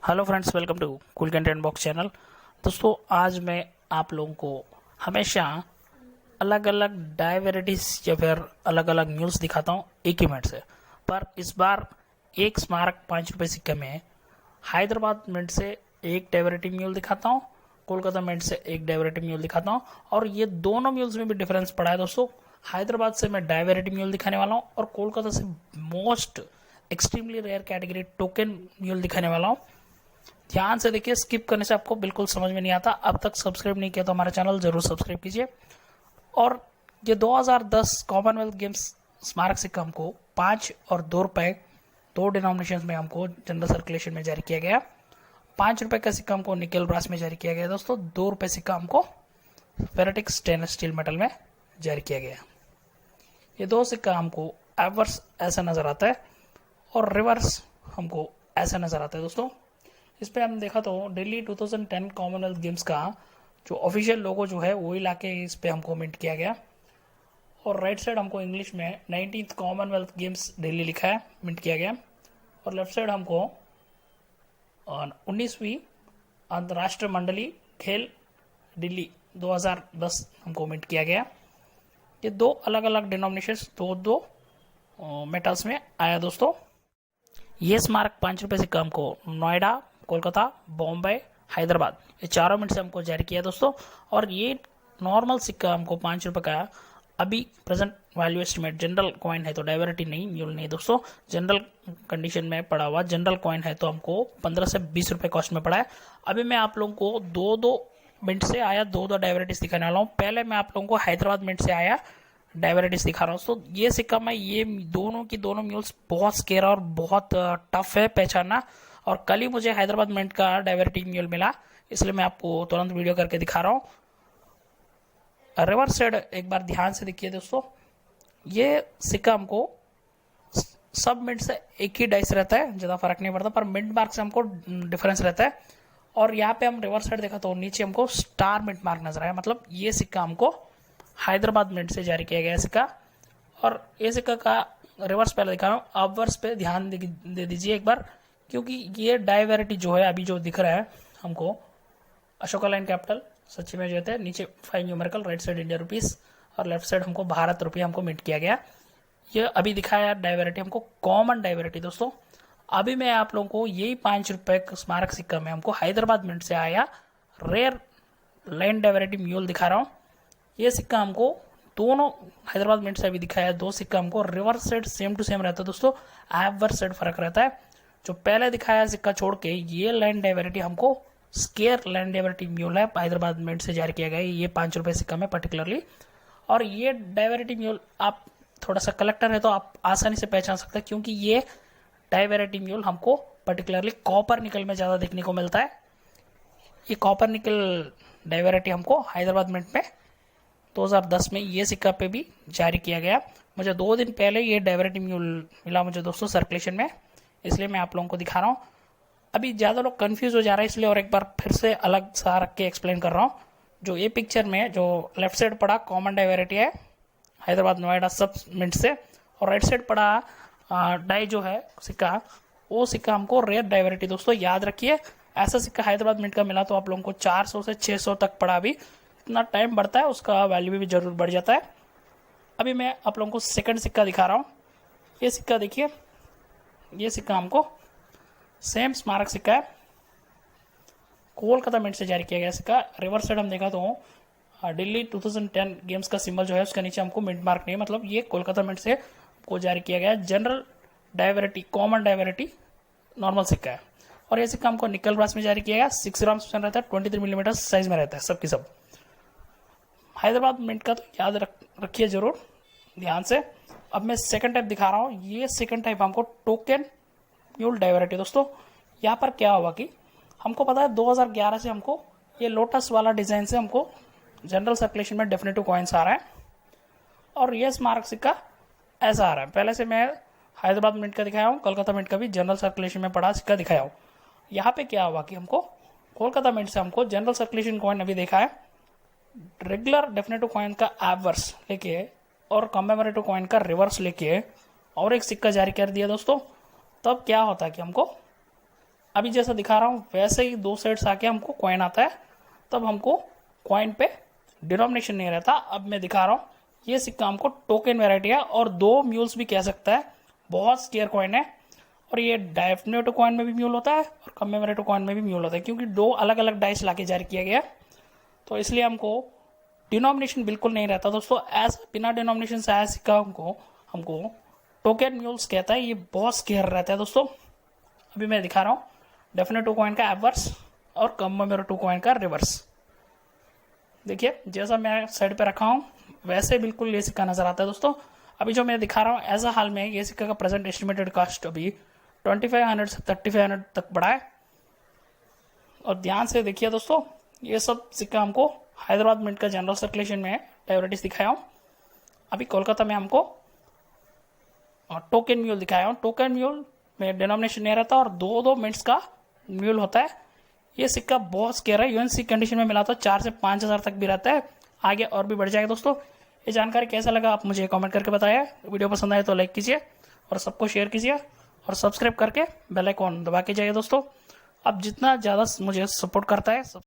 Hello friends, welcome to cool content box channel. दोस्तों, आज मैं आप लोगों को हमेशा अलग अलग डाइवेरिटीज या फिर अलग अलग न्यूज़ दिखाता हूँ एक ही मिनट से। पर इस बार एक स्मारक 5 रुपये सिक्के में हैदराबाद मिंट से एक डाइवेरिटी म्यूल दिखाता हूँ, कोलकाता मिंट से एक डाइवेरिटी म्यूल दिखाता हूँ। और ये दोनों म्यूल्स में भी डिफरेंस पड़ा है दोस्तों। हैदराबाद से मैं डाइवेरिटी म्यूल दिखाने वाला हूँ और कोलकाता से most extremely rare category token mule दिखाने वाला हूँ। ध्यान से देखिए, स्किप करने से आपको बिल्कुल समझ में नहीं आता। अब तक सब्सक्राइब नहीं किया तो हमारा चैनल जरूर सब्सक्राइब कीजिए। और ये 2010 कॉमनवेल्थ गेम्स स्मारक सिक्का हमको 5 और 2 रुपए दो डिनोमिनेशन में हमको जनरल सर्कुलेशन में जारी किया गया। 5 रुपए का सिक्का हमको निकेल ब्रास में जारी किया गया दोस्तों। 2 रुपए सिक्का हमको फेरेटिक स्टेनलेस स्टील मेटल में जारी किया गया। ये दो सिक्का हमको एवर्स ऐसा नजर आता है और रिवर्स हमको ऐसा नजर आता है दोस्तों। इस पे हम देखा तो दिल्ली 2010 कॉमनवेल्थ गेम्स का जो ऑफिशियल लोगो जो है वही लाके इस पे हमको मिंट किया गया। और राइट साइड हमको इंग्लिश में 19th कॉमनवेल्थ गेम्स दिल्ली लिखा है, मिंट किया गया। और लेफ्ट साइड हमको 19वीं अंतर्राष्ट्रीय मंडली खेल दिल्ली 2010 हमको मिंट किया गया। ये दो अलग अलग डिनोमिनेशन दो मेटल्स में आया दोस्तों। ये स्मारक 5 रुपए सिक्का हमको नोएडा, कोलकाता, बॉम्बे, हैदराबाद ये चारों मिनट से हमको जारी किया दोस्तों। और ये नॉर्मल सिक्का हमको 5 रुपए का अभी present value estimate general coin है तो डाइवर्टी नहीं, म्यूल नहीं दोस्तों, जनरल कंडीशन में पड़ा हुआ जनरल कॉइन है तो हमको 15 से 20 रुपए कॉस्ट में पड़ा है। अभी मैं आप लोगों को दो मिनट से आया दो डाइवर्टीज दिखाने वाला हूँ। पहले मैं आप लोगों को हैदराबाद मिनट से आया डाइवर्टीज दिखा रहा हूँ। तो ये सिक्का में ये दोनों की दोनों म्यूल्स बहुत स्केर और बहुत टफ है पहचानना। और कल ही मुझे हैदराबाद मिंट का डाइवर्टी म्यूल मिला, इसलिए मैं आपको तुरंत वीडियो करके दिखा रहा हूँ। रिवर्स साइड एक बार ध्यान से देखिए दोस्तों। ये सिक्का हमको सब मिंट से एक ही डाइस रहता है, ज़्यादा फर्क नहीं पड़ता, पर मिंट मार्क से हमको डिफरेंस रहता है। और यहाँ पे हम रिवर्स साइड देखा तो नीचे हमको स्टार मिंट मार्क नजर आया, मतलब ये सिक्का हमको हैदराबाद मिंट से जारी किया गया सिक्का। और ये सिक्का का रिवर्स पहले दिखा रहा हूँ, अवर्स पे ध्यान दे दीजिए एक बार, क्योंकि ये डाइवेरिटी जो है अभी जो दिख रहा है हमको अशोका लाइन कैपिटल सच्ची में जो है, नीचे 5 numerical, right side India rupees और लेफ्ट साइड हमको भारत रुपये हमको मिंट किया गया। ये अभी दिखाया डाइवेरिटी हमको कॉमन डाइवेरिटी दोस्तों। अभी मैं आप लोगों को यही 5 रुपए स्मारक सिक्का में हमको हैदराबाद मिंट से आया रेयर लाइन डाइवेरिटी म्यूल दिखा रहा हूँ। ये सिक्का हमको दोनों हैदराबाद मिंट से अभी दिखाया, दो सिक्का हमको reverse side same to same रहता है दोस्तों, एवर साइड फर्क रहता है। जो पहले दिखाया सिक्का छोड़ के ये लैंड डाइवर्टी हमको स्केयर लैंड डाइवर्टी म्यूल है, हैदराबाद मिंट से जारी किया गया ये 5 रुपए सिक्का में पर्टिकुलरली। और ये डाइवर्टी म्यूल आप थोड़ा सा कलेक्टर है तो आप आसानी से पहचान सकते हैं, क्योंकि ये डाइवर्टी म्यूल हमको पर्टिकुलरली कॉपर निकल में ज़्यादा देखने को मिलता है। ये कॉपर निकल डाइवर्टी हमको हैदराबाद मिंट में 2010 में ये सिक्का पे भी जारी किया गया। मुझे 2 दिन पहले ये डाइवर्टी म्यूल मिला मुझे दोस्तों सर्कुलेशन में, इसलिए मैं आप लोगों को दिखा रहा हूँ। अभी ज़्यादा लोग कंफ्यूज हो जा रहे हैं, इसलिए और एक बार फिर से अलग सा रख के एक्सप्लेन कर रहा हूँ। जो ये पिक्चर में जो लेफ्ट साइड पड़ा कॉमन डाइवर्टी है हैदराबाद नोएडा सब मिंट से, और राइट साइड पड़ा डाई जो है सिक्का, वो सिक्का हमको रेयर डाइवर्टी दोस्तों। याद रखिए, ऐसा सिक्का हैदराबाद मिंट का मिला तो आप लोगों को 400 से 600 तक पड़ा। अभी इतना टाइम बढ़ता है उसका वैल्यू भी जरूर बढ़ जाता है। अभी मैं आप लोगों को सेकंड सिक्का दिखा रहा हूँ। ये सिक्का देखिए, ये सिक्का हमको सेम स्मारक सिक्का है, कोलकाता मिंट से जारी किया गया सिक्का। रिवर्स साइड हम देखा तो दिल्ली 2010 गेम्स का सिंबल जो है उसका नीचे हमको मिंट मार्क नहीं है, मतलब ये कोलकाता मिंट से को जारी किया गया जनरल डाइवर्टी कॉमन डाइवर्टी नॉर्मल सिक्का है। और ये सिक्का हमको निकल ब्रास में जारी किया गया, 6 ग्राम रहता है, 23 मिलीमीटर साइज में रहता है सबकी सब। हैदराबाद मिंट का तो याद रखिए जरूर ध्यान से। अब मैं सेकंड टाइप दिखा रहा हूँ। ये सेकंड टाइप हमको टोकन म्यूल डाइवर्टी दोस्तों। यहाँ पर क्या हुआ कि हमको पता है 2011 से हमको ये लोटस वाला डिजाइन से हमको जनरल सर्कुलेशन में डेफिनेटिव कॉइन्स आ रहा है, और ये स्मारक सिक्का ऐसा आ रहा है। पहले से मैं हैदराबाद मिंट का दिखाया हूँ, कोलकाता मिंट का भी जनरल सर्कुलेशन में पड़ा सिक्का दिखाया हूँ। यहाँ पे क्या हुआ कि हमको कोलकाता मिंट से हमको जनरल सर्कुलेशन कॉइन अभी देखा है, रेगुलर डेफिनेटिव कॉइन का एवर्स लेके और कमेमोरेटिव कॉइन का रिवर्स लेके और एक सिक्का जारी कर दिया दोस्तों। तब क्या होता है कि हमको अभी जैसा दिखा रहा हूँ वैसे ही 2 साइड से आके हमको कॉइन आता है, तब हमको कॉइन पे डिनोमिनेशन नहीं रहता। अब मैं दिखा रहा हूँ, ये सिक्का हमको टोकन वैरायटी है और 2 म्यूल्स भी कह सकता है, बहुत स्केयर कॉइन है। और ये डेफिनेटिव कॉइन में भी म्यूल होता है और कमेमोरेटिव कॉइन में भी म्यूल होता है, क्योंकि 2 अलग अलग डाइस लाके जारी किया गया, तो इसलिए हमको डिनोमिनेशन बिल्कुल नहीं रहता दोस्तों। ऐसा बिना डिनोमिनेशन से आया सिक्का हमको टोकन म्यूल्स कहता है, ये बहुत स्केयर रहता है दोस्तों। अभी मैं दिखा रहा हूँ डेफिनेटिव कॉइन का एवर्स और कमेमोरेटिव कॉइन का रिवर्स। देखिए जैसा मैं साइड पे रखा हूँ वैसे बिल्कुल ये सिक्का नजर आता है दोस्तों। अभी जो मैं दिखा रहा हूँ एज अ हाल में ये सिक्का का प्रेजेंट एस्टिमेटेड कास्ट अभी 2500 से 3500 तक बढ़ा है। और ध्यान से देखिए दोस्तों, ये सब सिक्का हमको हैदराबाद मिंट का जनरल सर्कुलेशन में डायवर्टिस दिखाया हूँ। अभी कोलकाता में हमको टोकन म्यूल दिखाया हूँ। टोकन म्यूल में डिनोमिनेशन नहीं रहता और 2 मिनट्स का म्यूल होता है। ये सिक्का बहुत स्केयर है, यूएनसी कंडीशन में मिला तो 4 से 5000 तक भी रहता है, आगे और भी बढ़ जाएगा दोस्तों। ये जानकारी कैसा लगा आप मुझे कमेंट करके बताइए। वीडियो पसंद आए तो लाइक कीजिए और सबको शेयर कीजिए और सब्सक्राइब करके बेल आइकॉन दबा के जाइए दोस्तों। अब जितना ज़्यादा मुझे सपोर्ट करता है